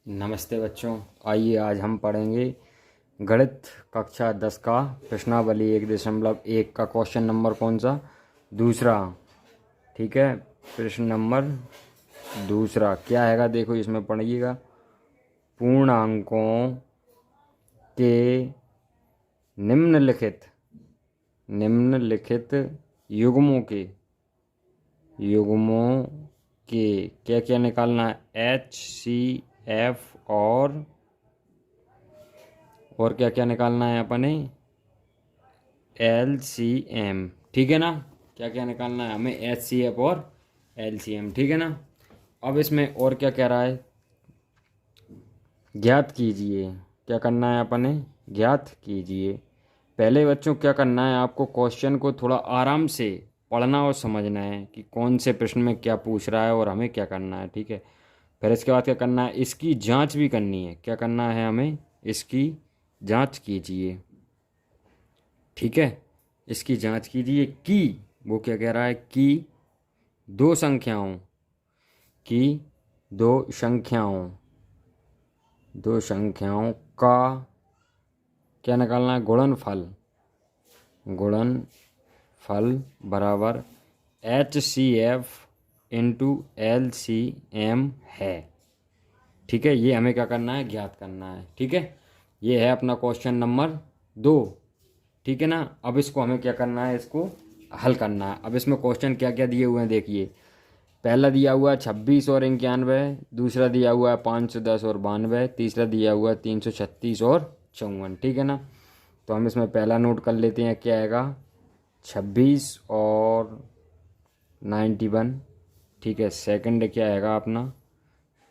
नमस्ते बच्चों। आइए आज हम पढ़ेंगे गणित कक्षा 10 का प्रश्नावली 1.1 का क्वेश्चन नंबर कौन सा, दूसरा। ठीक है, प्रश्न नंबर दूसरा क्या हैगा, देखो इसमें पढ़िएगा। पूर्णांकों के निम्नलिखित युग्मों के क्या क्या निकालना है, एच सी एफ और क्या क्या निकालना है अपने, एल सी एम। ठीक है ना, क्या क्या निकालना है हमें, एच सी एफ और एल सी एम। ठीक है ना। अब इसमें और क्या कह रहा है, ज्ञात कीजिए। क्या करना है अपने, ज्ञात कीजिए। पहले बच्चों क्या करना है, आपको क्वेश्चन को थोड़ा आराम से पढ़ना और समझना है कि कौन से प्रश्न में क्या पूछ रहा है और हमें क्या करना है। ठीक है, फिर इसके बाद क्या करना है, इसकी जांच भी करनी है। क्या करना है हमें, इसकी जांच कीजिए। ठीक है, इसकी जांच कीजिए कि वो क्या कह रहा है कि दो संख्याओं की दो संख्याओं दो संख्याओं का क्या निकालना है, गुणनफल बराबर H C F into L C M है। ठीक है, ये हमें क्या करना है, ज्ञात करना है। ठीक है, ये है अपना क्वेश्चन नंबर 2। ठीक है ना। अब इसको हमें क्या करना है, इसको हल करना है। अब इसमें क्वेश्चन क्या क्या दिए हुए हैं देखिए। पहला दिया हुआ है 26 और 91, दूसरा दिया हुआ है 510 और 92, तीसरा दिया हुआ है 336 और 54। ठीक है ना। तो हम इसमें पहला नोट कर लेते हैं, क्या आएगा, 26 और 91। ठीक है, सेकंड क्या आएगा अपना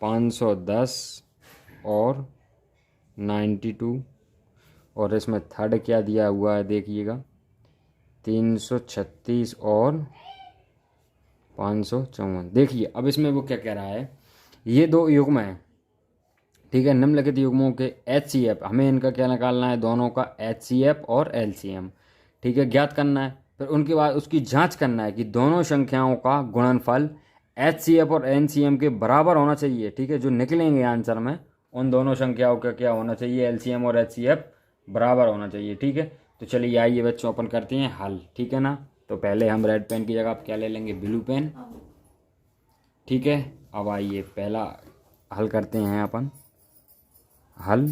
510 और 92, और इसमें थर्ड क्या दिया हुआ है देखिएगा 336 और 554। देखिए अब इसमें वो क्या कह रहा है, ये दो युग्म हैं। ठीक है, निम्नलिखित युग्मों के एच सी एफ, हमें इनका क्या निकालना है, दोनों का एच सी एफ और एल सी एम। ठीक है, ज्ञात करना है। फिर उनके बाद उसकी जांच करना है कि दोनों संख्याओं का गुणनफल एच सी एफ और एन सी एम के बराबर होना चाहिए। ठीक है, जो निकलेंगे आंसर में उन दोनों संख्याओं का क्या होना चाहिए, एल सी एम और एच सी एफ बराबर होना चाहिए। ठीक है, तो चलिए आइए बच्चों अपन करते हैं हल। ठीक है ना। तो पहले हम रेड पेन की जगह आप क्या ले लेंगे, ब्लू पेन। ठीक है, अब आइए पहला हल करते हैं अपन। हल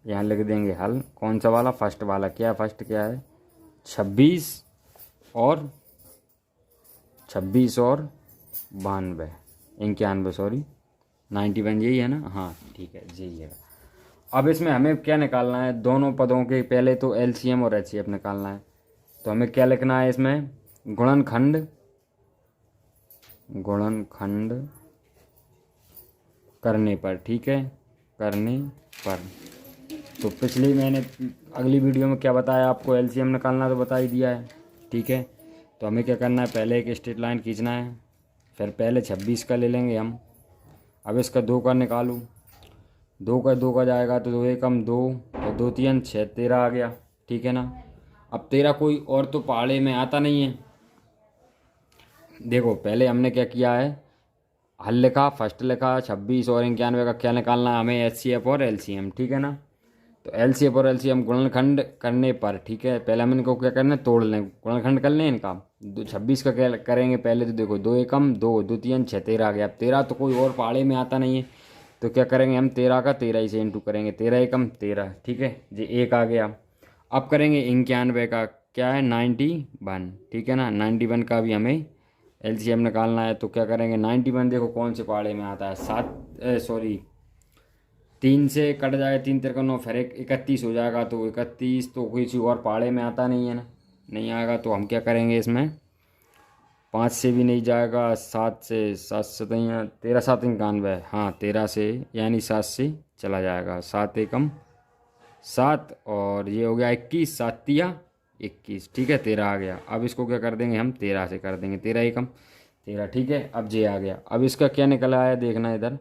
यहाँ लिख देंगे, हल कौन सा वाला, फर्स्ट वाला। क्या फर्स्ट क्या है, 26 और 92, 91 सॉरी 91, यही है ना। हाँ ठीक है, यही है। अब इसमें हमें क्या निकालना है, दोनों पदों के पहले तो एलसीएम और एचसीएफ निकालना है। तो हमें क्या लिखना है इसमें, गुणनखंड करने पर। ठीक है, करने पर। तो पिछली मैंने अगली वीडियो में क्या बताया आपको, एलसीएम निकालना तो बता ही दिया है। ठीक है, तो हमें क्या करना है, पहले एक स्ट्रेट लाइन खींचना है। फिर पहले 26 का ले लेंगे हम। अब इसका 2 का निकालूँ, 2 का जाएगा तो 2 एकम 2 और 2 3 6, 13 आ गया। ठीक है ना। अब 13 कोई और तो पहाड़े में आता नहीं है। देखो पहले हमने क्या किया है, हल लिखा, फर्स्ट लिखा 26 और 91 का क्या निकालना है हमें, एच सी एफ और एल सी एम। ठीक है ना। तो एल सी एफ और एल सी एम गुणनखंड करने पर, ठीक है, पहले हम इनको क्या करना है, तोड़ लें, गुणनखंड कर लें इनका। 26 का क्या करेंगे पहले, तो देखो 2 एकम 2, 2 3 6, 13 आ गया। अब 13 तो कोई और पहाड़े में आता नहीं है, तो क्या करेंगे हम, 13 का 13 ही से इंटू करेंगे, 13 एकम 13। ठीक है जी, एक आ गया। अब करेंगे 91 का, क्या है 91। ठीक है ना, 91 का भी हमें एलसीएम निकालना है। तो क्या करेंगे, 91 देखो कौन से पहाड़े में आता है, 3 से कट जाएगा, 3 तिरका 9, फिर 31 हो जाएगा। तो 31 तो किसी और पहाड़े में आता नहीं है ना, नहीं आएगा। तो हम क्या करेंगे इसमें, 5 से भी नहीं जाएगा, 7 से, 7 से तो यहाँ 13 7 91, हाँ 13 से यानी 7 से चला जाएगा, 7 एकम 7, और ये हो गया 21, 7 तिया 21। ठीक है, 13 आ गया। अब इसको क्या कर देंगे हम, 13 से कर देंगे, 13 एकम 13। ठीक है, अब जे आ गया। अब इसका क्या निकला है देखना इधर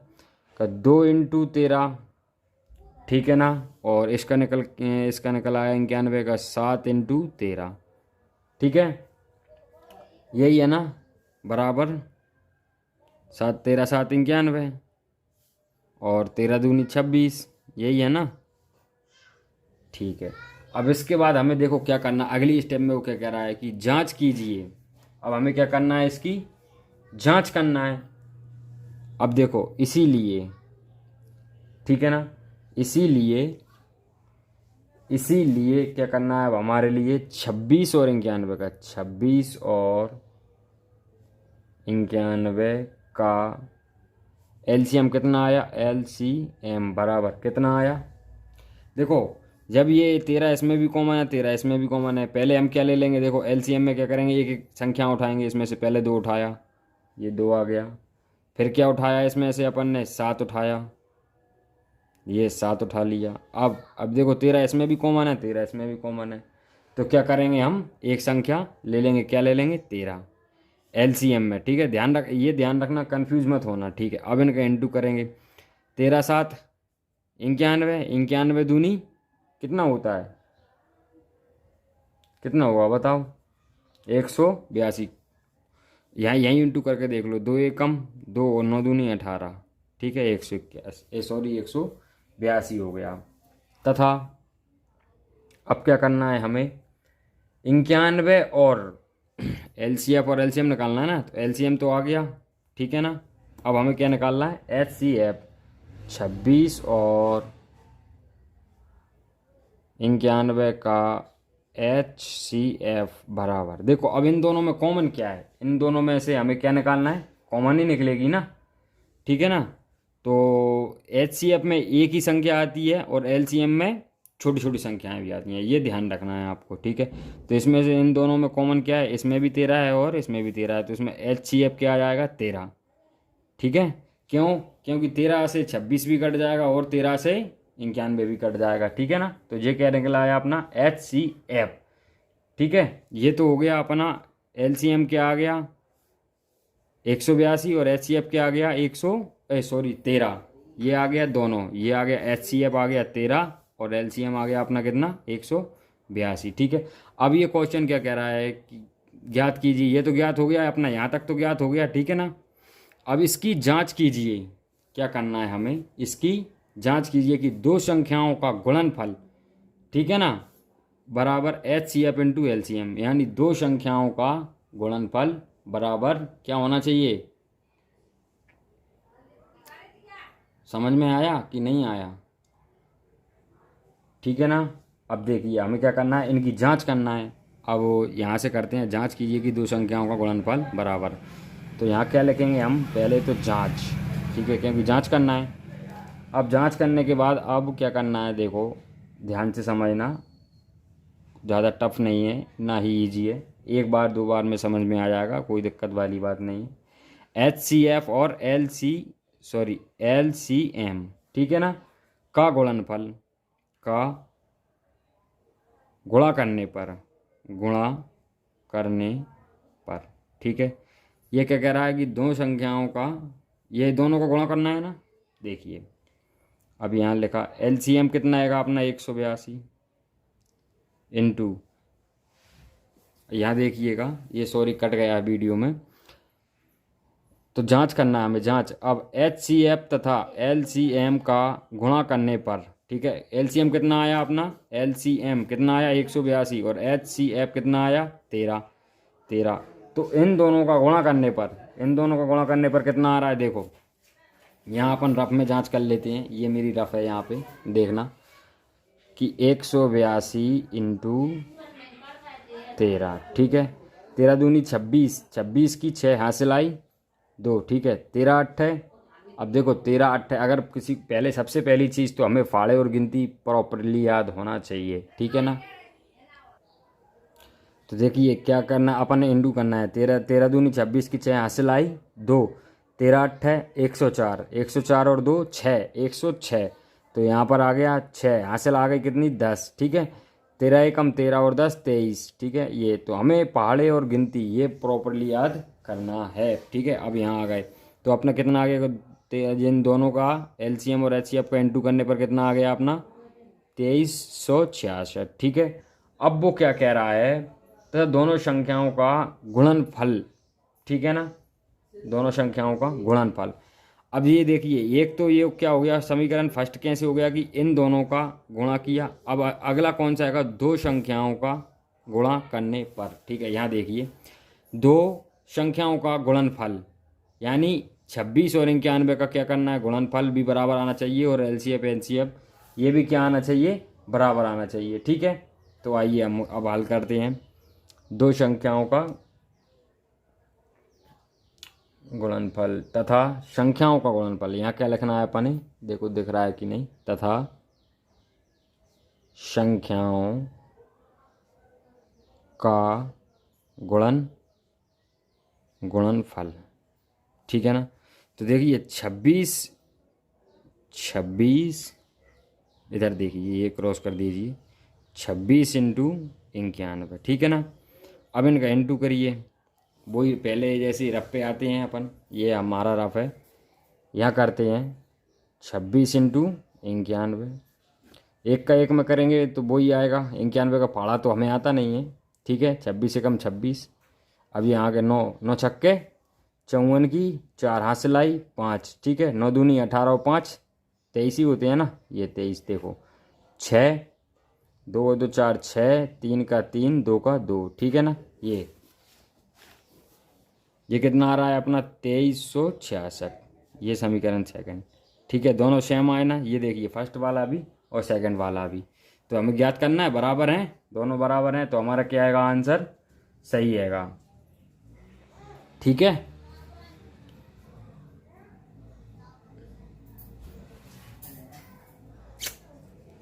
का, 2 इंटू 13। ठीक है ना। और इसका निकल आया 91 का, 7 इंटू 13। ठीक है, यही है ना, बराबर 7 13 7 91। और 13 दूनी 26, यही है ना। ठीक है, अब इसके बाद हमें देखो क्या करना, अगली स्टेप में वो क्या कह रहा है कि जांच कीजिए। अब हमें क्या करना है, इसकी जांच करना है। अब देखो इसीलिए, ठीक है ना, इसीलिए इसीलिए क्या करना है अब हमारे लिए 26 और 91 का, 26 और 91 का एलसीएम कितना आया, एलसीएम बराबर कितना आया। देखो जब ये 13 इसमें भी कॉमन है, 13 इसमें भी कॉमन है, पहले हम क्या ले लेंगे, देखो एलसीएम में क्या करेंगे, एक एक संख्या उठाएंगे, इसमें से पहले 2 उठाया, ये 2 आ गया, फिर क्या उठाया इसमें से अपन ने 7 उठाया, ये 7 उठा लिया। अब देखो 13 इसमें भी कॉमन है, 13 इसमें भी कॉमन है, तो क्या करेंगे हम एक संख्या ले लेंगे, क्या ले लेंगे 13 एलसीएम में। ठीक है, ध्यान रखना, कंफ्यूज मत होना। ठीक है, अब इनका इंटू करेंगे, 13 7 91, 91 दूनी कितना होता है, कितना हुआ बताओ, 182। यहाँ यहीं इंटू करके देख लो, 2 एक कम 2 और 9 दूनी 18। ठीक है, 181 सॉरी 182 हो गया। तथा अब क्या करना है हमें, 91 और एलसीएफ और एलसीएम निकालना है ना, तो एलसीएम तो आ गया, ठीक है ना। अब हमें क्या निकालना है, एचसीएफ, 26 और 91 का HCF बराबर, देखो अब इन दोनों में कॉमन क्या है, इन दोनों में से हमें क्या निकालना है, कॉमन ही निकलेगी ना, ठीक है ना। तो HCF में एक ही संख्या आती है और LCM में छोटी छोटी संख्याएं भी आती हैं, ये ध्यान रखना है आपको, ठीक है। तो इसमें से इन दोनों में कॉमन क्या है, इसमें भी 13 है और इसमें भी 13 है, तो इसमें HCF क्या आ जाएगा 13। ठीक है, क्यों, क्योंकि 13 से 26 भी कट जाएगा और 13 से 91 भी कट जाएगा, ठीक है ना। तो ये क्या निकला है अपना HCF। ठीक है, ये तो हो गया अपना, LCM क्या आ गया 182 और HCF क्या आ गया 13, ये आ गया दोनों, ये आ गया HCF आ गया 13 और LCM आ गया अपना कितना 182। ठीक है, अब ये क्वेश्चन क्या कह रहा है कि ज्ञात कीजिए, ये तो ज्ञात हो गया अपना, यहाँ तक तो ज्ञात हो गया, ठीक है ना। अब इसकी जांच कीजिए, क्या करना है हमें, इसकी जांच कीजिए कि दो संख्याओं का गुणनफल, ठीक है ना, बराबर HCF इंटू LCM, यानी दो संख्याओं का गुणनफल बराबर क्या होना चाहिए। समझ में आया कि नहीं आया, ठीक है ना। अब देखिए हमें क्या करना है, इनकी जांच करना है। अब यहाँ से करते हैं, जांच कीजिए कि दो संख्याओं का गुणनफल बराबर, तो यहाँ क्या लिखेंगे हम, पहले तो जांच, ठीक है, क्योंकि जांच करना है। अब जांच करने के बाद अब क्या करना है, देखो ध्यान से समझना, ज़्यादा टफ नहीं है ना ही ईजी है, एक बार दो बार में समझ में आ जाएगा, कोई दिक्कत वाली बात नहीं है। HCF और LCM, ठीक है ना, का गुणनफल का गुणा करने पर, ठीक है। ये क्या कह रहा है कि दो संख्याओं का, ये दोनों का गुणा करना है ना। देखिए अब यहाँ लिखा LCM कितना आएगा अपना 182 इंटू, यहाँ देखिएगा ये सॉरी कट गया है वीडियो में, तो जांच करना है हमें, जांच। अब HCF तथा LCM का गुणा करने पर, ठीक है, LCM कितना आया अपना, LCM कितना आया 182 और HCF कितना आया 13, तो इन दोनों का गुणा करने पर, इन दोनों का गुणा करने पर कितना आ रहा है, देखो यहाँ अपन रफ में जांच कर लेते हैं, ये मेरी रफ है, यहाँ पे देखना कि 182 इंटू 13, ठीक है, 13 दूनी 26, 26 की 6 हासिल आई 2, ठीक है, 13 8 है। अब देखो 13 8 है, अगर किसी पहले सबसे पहली चीज़ तो हमें फाड़े और गिनती प्रॉपरली याद होना चाहिए, ठीक है ना। तो देखिए क्या करना, अपन ने इंटू करना है, 13 दूनी 26 की 6 हासिल आई 2, 13 8 है 104, 104 और 2 6, 106, तो यहाँ पर आ गया 6 हासिल आ गई कितनी 10, ठीक है, 13 एकम 13 और 10 23, ठीक है। ये तो हमें पहाड़े और गिनती ये प्रॉपरली याद करना है, ठीक है। अब यहाँ आ गए तो अपना कितना आ गया, जिन दोनों का LCM और HCF का इंटू करने पर कितना आ गया अपना 2366, ठीक है। अब वो क्या कह रहा है, तो दोनों संख्याओं का गुणनफल, ठीक है ना, दोनों संख्याओं का गुणनफल। अब ये देखिए, एक तो ये क्या हो गया समीकरण फर्स्ट कैसे हो गया कि इन दोनों का गुणा किया। अब अगला कौन सा आएगा, दो संख्याओं का गुणा करने पर। ठीक है, यहाँ देखिए दो संख्याओं का गुणनफल, यानी 26 और 91 का क्या करना है, गुणनफल भी बराबर आना चाहिए और एलसीएफ एनसीएफ ये भी क्या आना चाहिए, बराबर आना चाहिए। ठीक है, तो आइए हम अब हल करते हैं। दो संख्याओं का गुणनफल तथा संख्याओं का गुणनफल, यहाँ क्या लिखना है अपने, देखो दिख रहा है कि नहीं, तथा संख्याओं का गुणनफल। ठीक है ना, तो देखिए 26 इधर देखिए ये क्रॉस कर दीजिए, 26 इंटू 91। ठीक है ना, अब इनका इंटू करिए, वही पहले जैसे रफ पे आते हैं अपन, ये हमारा रफ है, यहाँ करते हैं 26 इंटू 91। एक का एक में करेंगे तो वही आएगा, 91 का फाड़ा तो हमें आता नहीं है। ठीक है, 26 से कम 26। अब यहाँ के 9 छक्के 54 की 4 हाथ से लाई 5। ठीक है, 9 दूनी 18 और 5 23 ही होते हैं ना, ये 23 देखो, 6 2 2 4 6, 3 का 3 2 का 2। ठीक है ना, ये कितना आ रहा है अपना 2366, ये समीकरण सेकंड। ठीक है, दोनों सेम आए ना, ये देखिए फर्स्ट वाला भी और सेकंड वाला भी। तो हमें ज्ञात करना है, बराबर हैं, दोनों बराबर हैं, तो हमारा क्या आएगा आंसर, सही आएगा। ठीक है,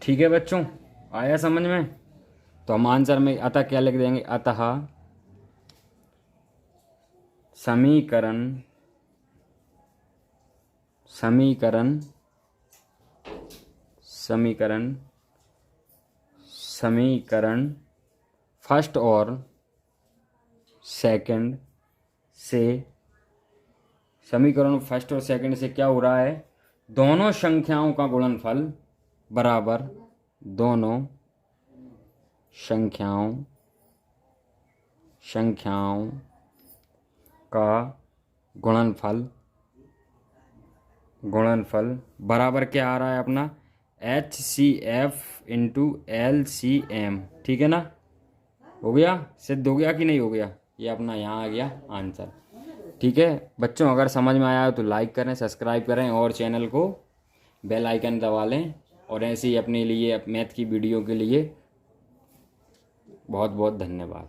ठीक है बच्चों, आया समझ में। तो हम आंसर में अतः क्या लिख देंगे, अतः समीकरण फर्स्ट और सेकंड से, समीकरण फर्स्ट और सेकंड से क्या हो रहा है, दोनों संख्याओं का गुणनफल बराबर दोनों संख्याओं का गुणनफल बराबर क्या आ रहा है अपना, HCF इंटू LCM। ठीक है ना, हो गया, सिद्ध हो गया कि नहीं हो गया, ये अपना यहाँ आ गया आंसर। ठीक है बच्चों, अगर समझ में आया हो तो लाइक करें, सब्सक्राइब करें और चैनल को बेल आइकन दबा लें। और ऐसे ही अपने लिए मैथ की वीडियो के लिए बहुत बहुत धन्यवाद।